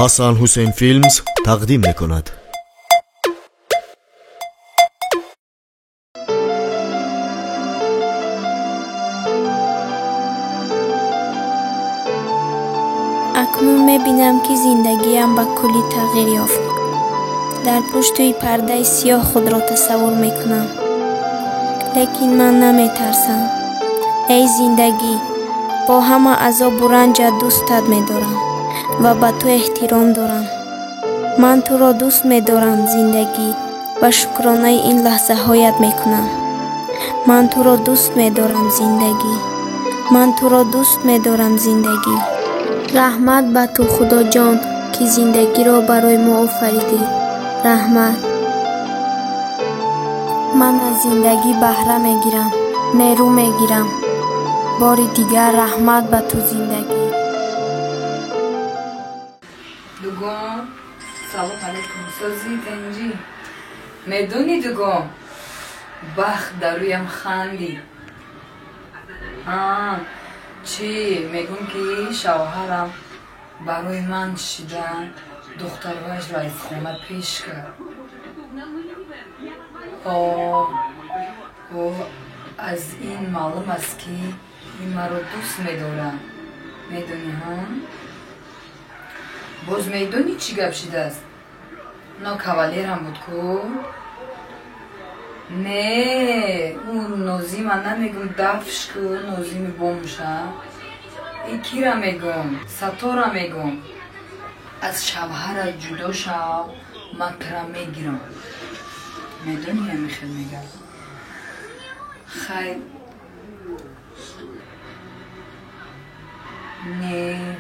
حسن حسین فیلمز تقدیم میکند. اکنون میبینم که زندگیم با کلی تغییر یافت. در پشت پرده سیاه خود را تصور میکنم. لیکن من نمیترسم. ای زندگی، با همه عذاب و رنج دوستت میدارم و به تو احترام دارم. من تو را دوست میدارم زندگی و شکرانه این لحظه هایت میکنم. من تو را دوست میدارم زندگی. من تو را دوست میدارم زندگی. رحمت به تو خدا جان که زندگی را برای ما آفریدی. رحمت. من از زندگی بهره میگیرم، نیرو میگیرم. بار دیگر رحمت به تو زندگی. دوگم سلام علیکم. سازی دنجی میدونی دوگم بخت در رویم خندی. چی میگم که شوهرم برای من شدن دختر وش را از خانه پیش کرد. از این معلوم است که این مرا دوست میدارم. میدونی ها؟ باز میدونی چی گپ شده است؟ نا کاوالرم بود کو؟ نه اون نازی من نمیگم دفش کو نازی میبومشه. ایکی را میگم ستا را میگم از شوهر جدا شو مکرم میگیرم. میدونی همیشه میگم خیر نه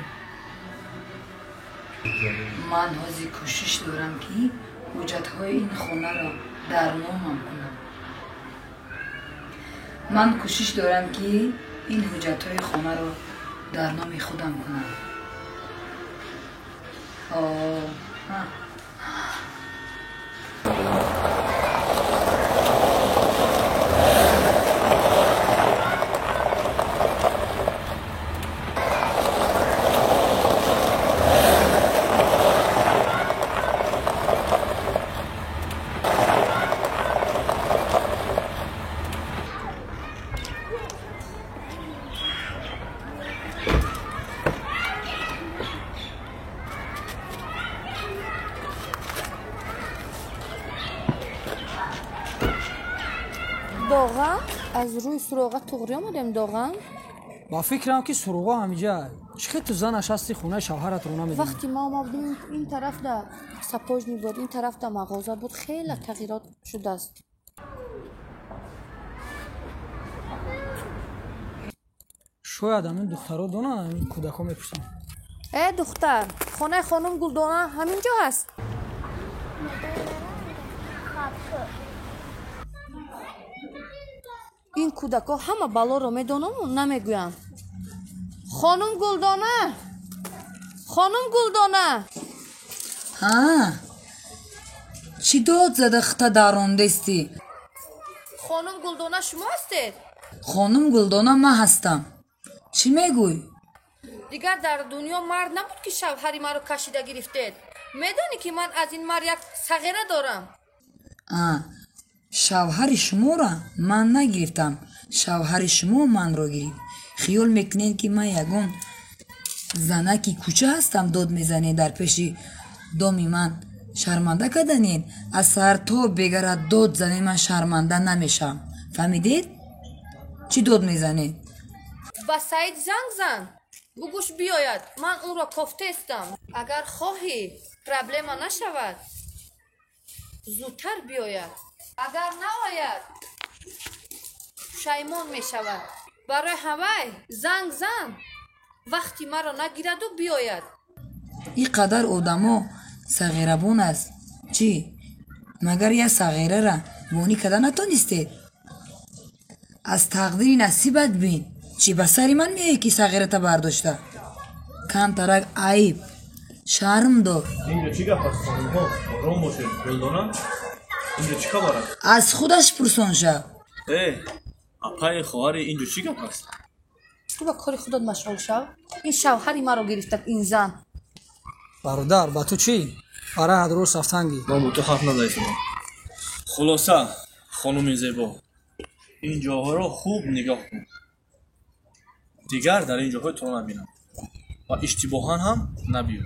من حاضی کوشش دارم که حجت های این خونه را در نامم کنم. من کوشش دارم که این حجت های خونه را در نام خودم کنم. داغم از روی سراغه تغری آمدیم داغم. با فکرم که سراغه همینجا چخه تو زن نشستی خونه شوهرت رو نمیدونی. وقتی ما آمدیم این طرف ده سپاج بود، این طرف ده مغازه بود، خیلی تغییرات شده است. شاید همین دخترها دونه این کودک ها میپرسن. ای دختر، خانه خانم گلدانه همینجا هست. این کودک ها همه بلا رو میدونم و نمیگوین. خانم گلدانه، خانم گلدانه. چی داد زده خطا درانده استی؟ خانم گلدانه شما هستید؟ خانم گلدانه من هستم. چی میگوی؟ دیگر در دنیا مرد نبود که شوهری مرا کشیده گرفتید. میدونی که من از این مرد یک صغیره دارم. شوهر شما را من نگرفتم، شوهر شما من را گرفت. خیال میکنید که من یگون زنکی کوچه هستم داد میزنید در پیش دامی من شرمنده کردنید. از سر تا بگره داد زنید من شرمنده نمیشم. فهمیدید؟ چی داد میزنید؟ با سعید زن بگوش بیاید، من اون را کفته استم. اگر خواهی پرابلم نشود زودتر بیاید، اگر ناید شیمان می شود. برای هوای زن وقتی مرا نگیرد و بیاید. این قدر آدما صغیربون است. چی؟ مگر یه صغیره را بونی کده نتونستید؟ از تقدیر نصیبت بین. چی به سری من میگه که صغیره تا برداشته؟ کم ترک عیب شرم دار. اینجا چی گفت است؟ آرام باشه گلدانه. اینجا چی خبر است؟ از خودش پرسان شو. اپای خواهر اینجا چی گفت است؟ تو با کاری خودت مشغول شو. این شوهری مرا گرفته این زن. бародар ба ту чӣ барои ҳадрӯз рафтангӣ ман бо ту ҳарф назайдам. хулоса хонуми зебо, ин ҷоҳоро хуб нигоҳ кун. дигар дар ин ҷоҳо то набинам ва иштибоҳан ҳам набиё.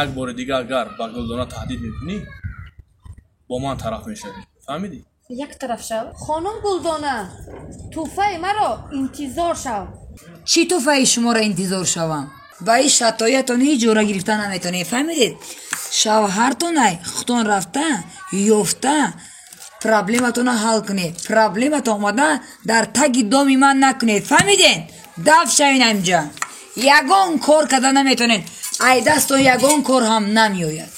як бори дигар агар ба Гулдона таҳдид мекунӣ, бо ман тараф мешавӣ. фаҳмидӣ? як тараф шав. хонум Гулдона, туҳфаи маро интизор шав. чӣ туҳфаи шуморо интизор шавам? ба ин шатоятони иҷора гирифта наметонед. фаҳмидед? шавҳартонай хутон рафта ёфта проблематонро ҳал кунед. проблемато омада дар таги доми ман накунед. фаҳмидед? даф шавин амҷа. ягон кор карда наметонед. ай дастон ягон кор ҳам намеояд.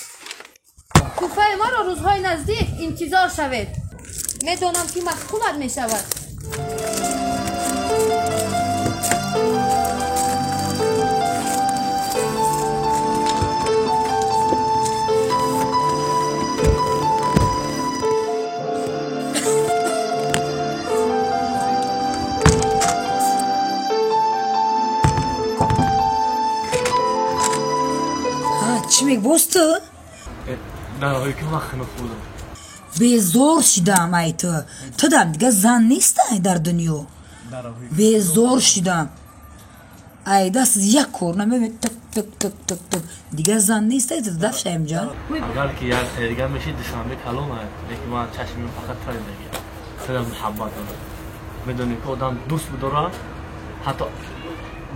туҳфаи маро рӯзҳои наздик интизор шавед. медонам ки махкумат мешавад. чӣ мегӯс ту? дарҳое ки ман хина худам. безор шидам. ай ту дам дига зан нестай дар дунё. безор шидам. ай даст як кор намебе так так так так так дига зан нестай ту даф шаимҷан. اگر که یک خیرگم میشه دوشنبه کلام هست لیکن من چشمی فقط تایی نگیم خیلی محبت دارم. میدونی که آدم دوست بداره حتی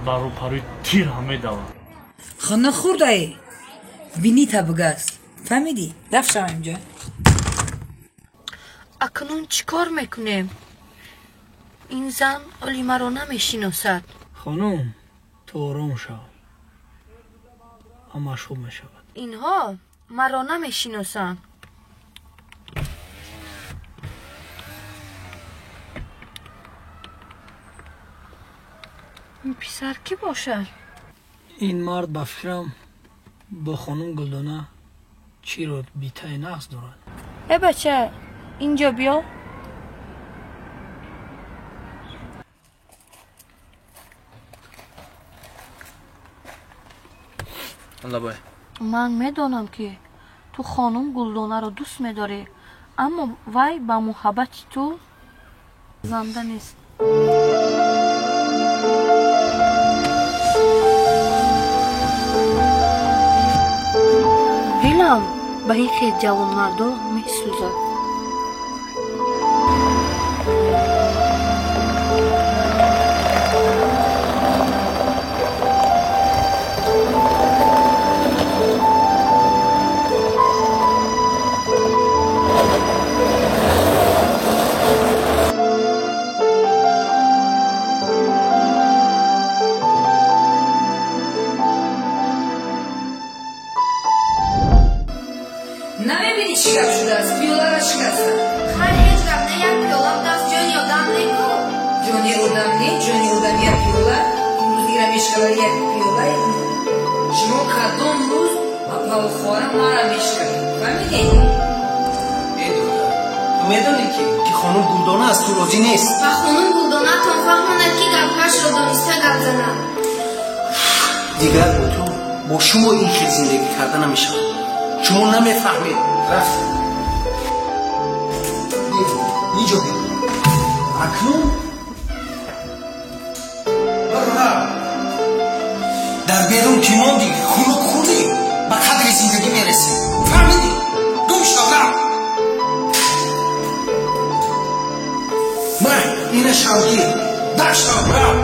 برو پروی تیر هم میدوه. хона хурдай бинита бугаст. фаҳмидӣ? даф шавамҷа. акнун чӣ кор мекунем? ин зан оли маро намешиносад. хонум ту ором шав, ҳамаш хуб мешавад. инҳо маро намешиносанд. ин писар кӣ бошад? ин мард ба фикрам бо хонум Гулдона чиро битаи нағз дорад. бача инҷо биё. аллабай ман медонам ки ту хонум Гулдонаро дӯст медорӣ, аммо вай ба муҳаббати ту занда нест. дилам ба ин хел ҷавонмардо месӯзад. намебинӣ чӣ гап шудааст? пиёларо шикаста. хар ҳеҷ гап не як пиёла будаст ҷони одам неку. ҷони одам не ҷони одам як пиёла. имрӯз дигра мешкавад як пиёла. шумо кадом рӯз павхора мара мешкавед? фаҳмидед? ту медонӣ ки хонум Гулдона аз ту розӣ нест. ва хонум Гулдонатон фаҳмонад ки гапҳашро дониста гап занад. дигар бо ту бо шумо ин хел зиндагӣ карда намешавад. шумо намефаҳмед. рафт инҷо бӣ. акнун дар берун ки монди хунук хӯрдӣ ба қадри зиндагӣ мерасӣ. фаҳмидӣ? гум шав рав. ман ина шавгӣ даштам рав.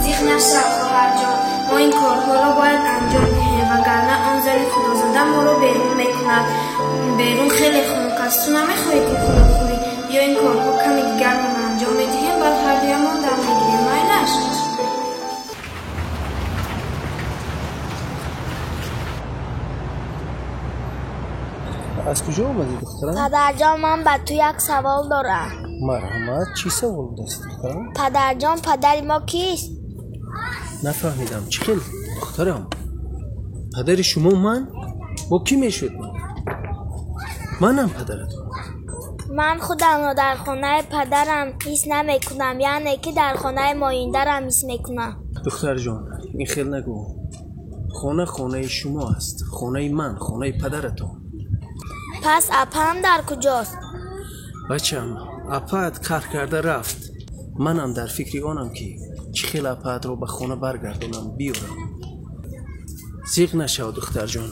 зиқ нашав хоҳарҷон, мо ин корҳоро бояд анҷом диҳем, вагарна он зани худозада моро берун мекунад. берун хеле хунук аст. ту намехоҳӣ ки худо хӯрӣ. биё ин корҳо каме дигар мон анҷом медиҳем, баъд ҳардуямон дам мегирем. майлаш? аз куҷо омадӣ духтарам? падарҷон, ман ба ту як савол дорам. марҳамат, чӣ савол будаст духтарам? падарҷон, падари мо кист? нафаҳмидам. чӣ хел духтарам? падари шумо ман? бо кӣ мешуд? манам падарат. ман худамро дар хонаи падарам ҳис намекунам, яъне ки дар хонаи моиндарам ҳис мекунам. духтарҷон, ин хел нагӯ. خانه خانه شما است، خانه من، خانه پدرتون. پس اپم در کجاست؟ بچم اپت کار کرده رفت. منم در فکر آنم که چه خیلی اپت رو به خانه برگردونم بیارم. زیغ نشو دختر جان،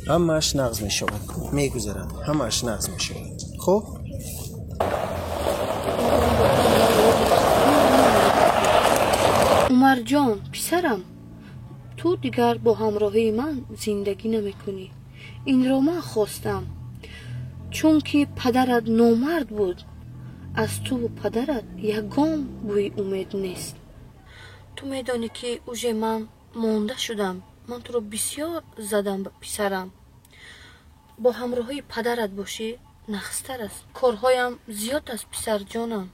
همه‌اش نغز می شود، می گذرد، همه‌اش نغز می شود. خب؟ عمر جان پسرم، تو دیگر با همراهی من زندگی نمی کنی. این را من خواستم چون که پدرت نامرد بود. از تو و پدرت یگام بوی امید نیست. تو میدانی که اوژه من مانده شدم. من تو رو بسیار زدم پسرم. با همراهی پدرت باشی نخستر است. کارهایم زیاد است پسر جانم.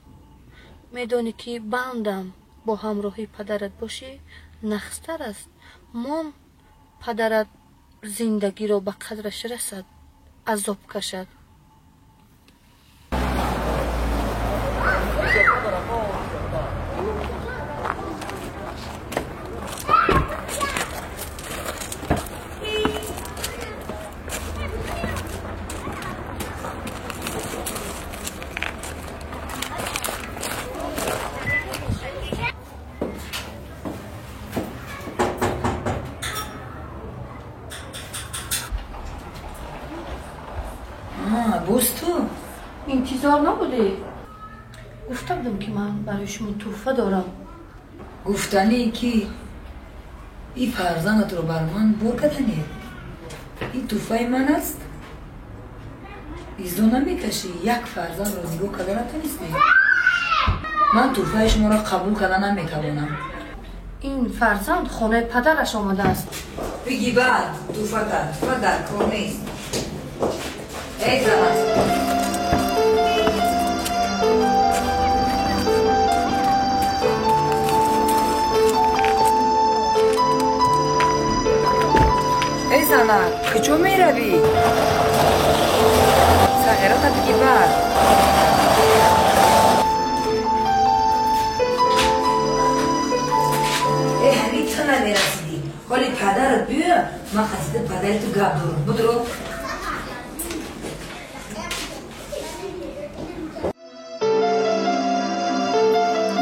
میدانی که بندم. با همراهی پدرت باشی نخستر است. مام پدرت زندگی را به قدرش رسد، عذاب کشد. بوستو انتظار نبودی؟ گفته بودم که من برای شما تحفه دارم. گفتنی که این فرزندت رو بر من بر کردنی. این تحفه من است. ایزدو نمیکشی یک فرزند رو نگاه کردنت نیستی. من تحفه شما را قبول کردن نمیتوانم. این فرزند خانه پدرش آمده است. بگی بعد تحفه در کار نیست. ای زنم ای زنم کجا می روی؟ سغیرات بگی بعد. ای همین تو نمیرسیدی. حالی پدرت بیا من قصد پدرت تو گپ دارم. بدرو.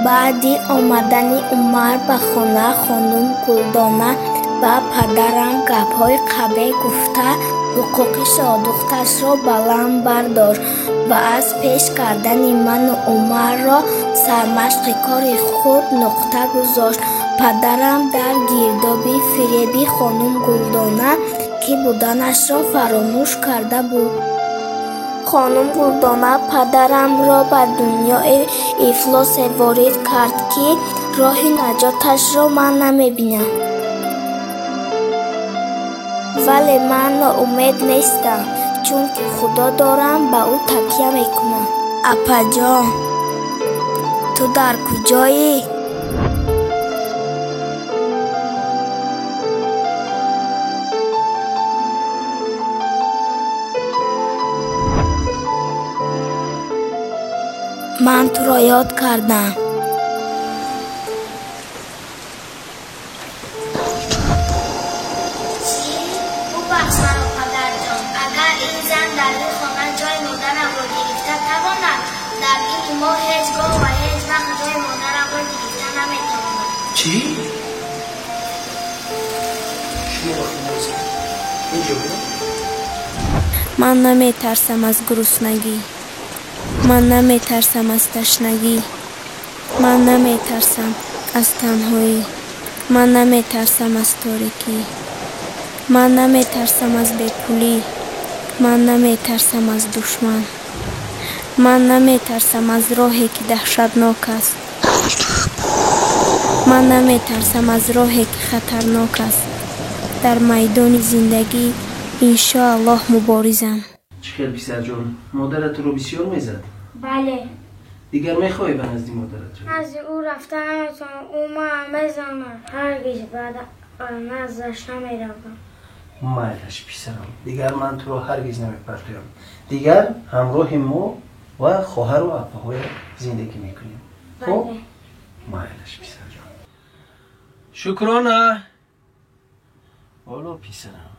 بعد آمدن عمر به خانه خانم گلدانه و پدرم گپ‌های قبیح گفته حقوق شادختش را بلند برداشت و از پیش کردن من و عمر را سرمشق کار خود نقطه گذاشت. پدرم در گردابی فریبی خانم گلدانه که بودنش را فراموش کرده بود. خانم گلدانه پدرم را به دنیای افلاس وارد کرد که راه نجاتش را من نمیبینم. ولی من امید نیستم چون که خدا دارم به او تکیه میکنم. اپا جان تو در کجایی؟ من تو را یاد کردم. ببخش مرا پدر جان. اگر این زن در این خانه جای مادرم را گرفته تواند، در این ما هیچگاه و هیچ وقت جای مادرم را گرفته نمیتواند. چی؟ شما وقتی اینجا بود؟ من نمیترسم از گرسنگی. من نمیترسم از تشنگی. من نمیترسم از تنهایی. من نمیترسم از تاریکی. من نمیترسم از بیپولی. من نمیترسم از دشمن. من نمیترسم از راهی که دهشتناک است. من نمیترسم از راهی که خطرناک است. در میدان زندگی انشاءالله مبارزم. چخیر پسر جان، مادرت رو بسیار میزد؟ بله. دیگر میخوای به نزد مادرت رو؟ نزد او رفته نمیتونم. او ما میزنم. هرگز بعد نزدش نمیروم. مایلش پسرم، دیگر من تو رو هرگز نمیپرتیم. دیگر همراه ما و خواهر و اپاهای زندگی میکنیم. خب؟ مایلش پسر جان. شکرانه حالا پسرم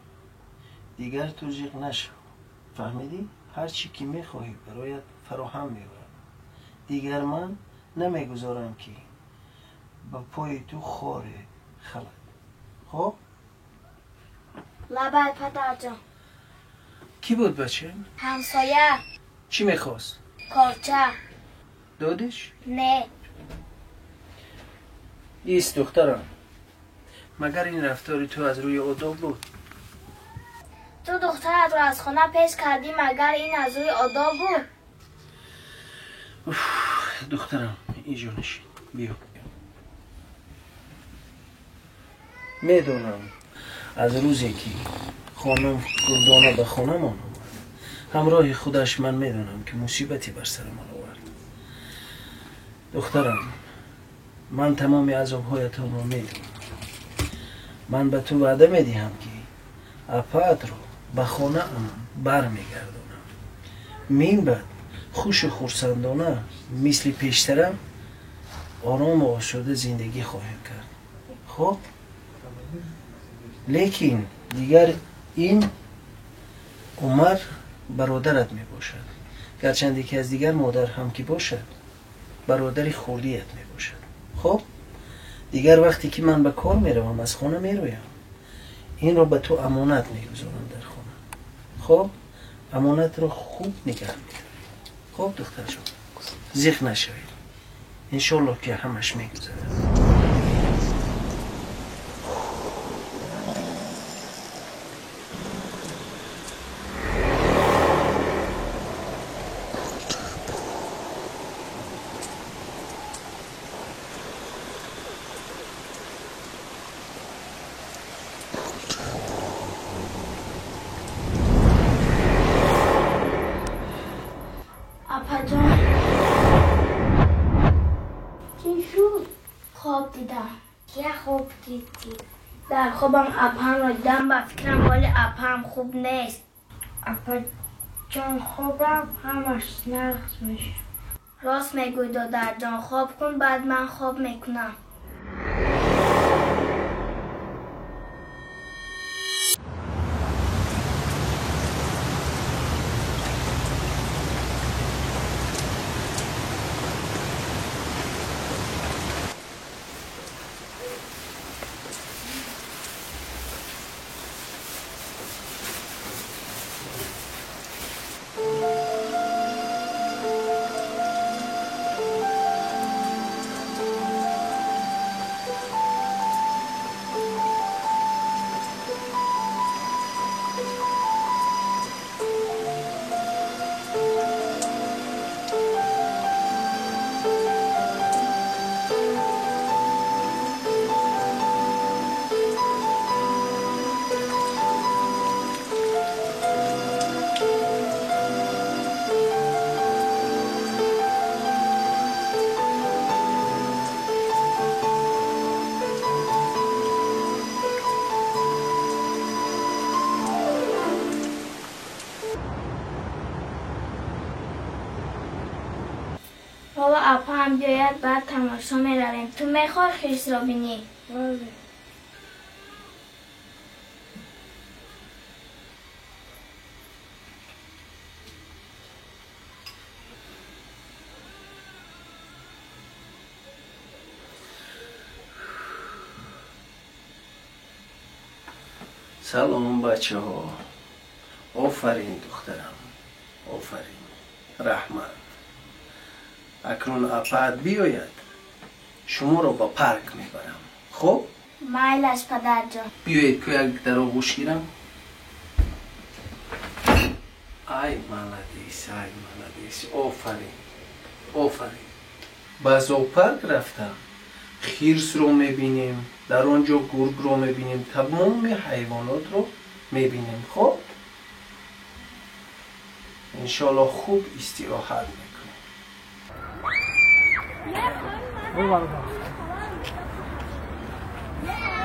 دیگر تو جیغ نشو، فهمیدی؟ هر چی که میخواهی برایت فراهم میبرم. دیگر من نمیگذارم که با پای تو خاره خلد. خب؟ لبای پدر جان. کی بود بچه؟ همسایه. چی میخواست؟ کارچه. دادش؟ نه. ایست دخترم، مگر این رفتاری تو از روی آداب بود؟ تو دخترت رو از خونه پیش کردی مگر این از روی آداب بود؟ دخترم اینجا نشین، بیا. میدونم از روزی که خانم گلدانه به خانه من اومد همراه خودش من میدونم که مصیبتی بر سر من آورد. دخترم من تمام عذابهایتان رو میدونم. من به تو وعده میدهم که اپات رو به خانه برمیگردونم. من بعد خوش و خرسندانه مثل پیشترم آرام و آسوده زندگی خواهیم کرد. خب لیکن دیگر این عمر برادرت می باشد، گرچند یکی از دیگر مادر هم که باشد برادری خوردیت می باشد. خب دیگر وقتی که من به کار می روم از خانه می رویم این رو به تو امانت می گذارم در خانه. خب امانت رو خوب نگه می دارم. خب دختر جان زیخ نشوید، انشالله که همش می گذارم. در خوابم اپم را دیدم و فکرم حال اپم خوب نیست. اپا جان خوابم همش نقص میشه. راست میگوی دادر جان، خواب کن بعد من خواب میکنم. بابا اپا هم بیاید بعد تماشا میرویم. تو میخوای خیس را بینی؟ سلام بچه ها. آفرین دخترم، آفرین. رحمت اکنون اپات بیاید شما رو با پارک میبرم. خب مایلش پدر جان. بیایید که یک در آغوش گیرم. ای ملدیس، ای ملدیس. آفرین، آفرین. با زوپارک رفتم، خیرس رو میبینیم، در آنجا گرگ رو میبینیم، تمام حیوانات رو میبینیم. خب انشالله خوب استراحت میکنیم.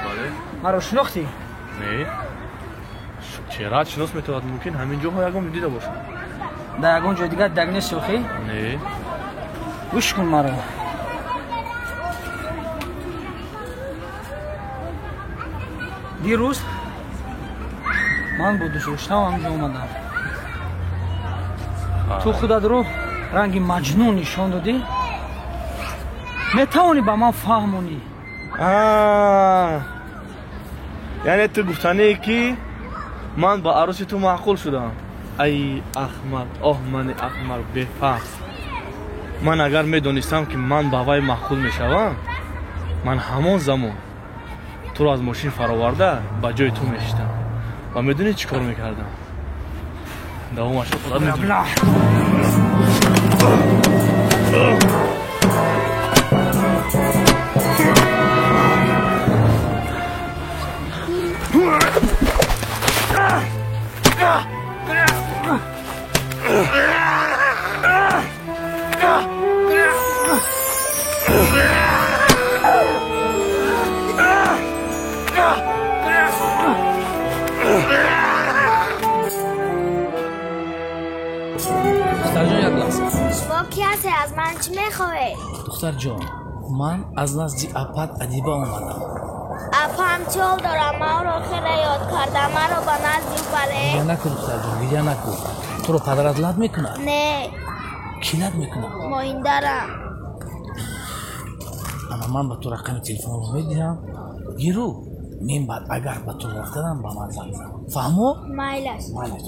بله؟ مرا شناختی؟ نه. چرا شناس میتواد؟ ممکن همین جاها یکم دیده باشم. در یگان جای دیگر دگ نیست شوخی؟ نه. گوش کن مرا. دیروز من با دوست داشتم همجا اومدم. تو خودت رو رنگ مجنون نشان دادی؟ میتوانی با من فهمونی؟ یعنی تو گفتنی که من با عروس تو معقول شدم. ای احمق، من احمق بفهم. من اگر میدونستم که من با وی معقول میشوم، من همون زمان تو رو از ماشین فراورده با جای تو میشتم و میدونی چی کار میکردم؟ دوامش خدا میدونی. دختر جان یک لحظه. شما کی هستی؟ از من چی میخوای؟ دختر جان من از نزدی اپت ادیبه آمدم. اپا هم چال دارم، ما رو خیلی یاد کردم، من رو با نزدی بره. گریه نکن دختر جان، گریه نکن. تو رو پدرت لد میکنه؟ نه. کی لد میکنه؟ مایندرم. اما من به تو رقم تلفن رو میدیم گیرو نیم بعد اگر به تو رفتدم با من زنگ زن. فهمو؟ مایلش. مایلش.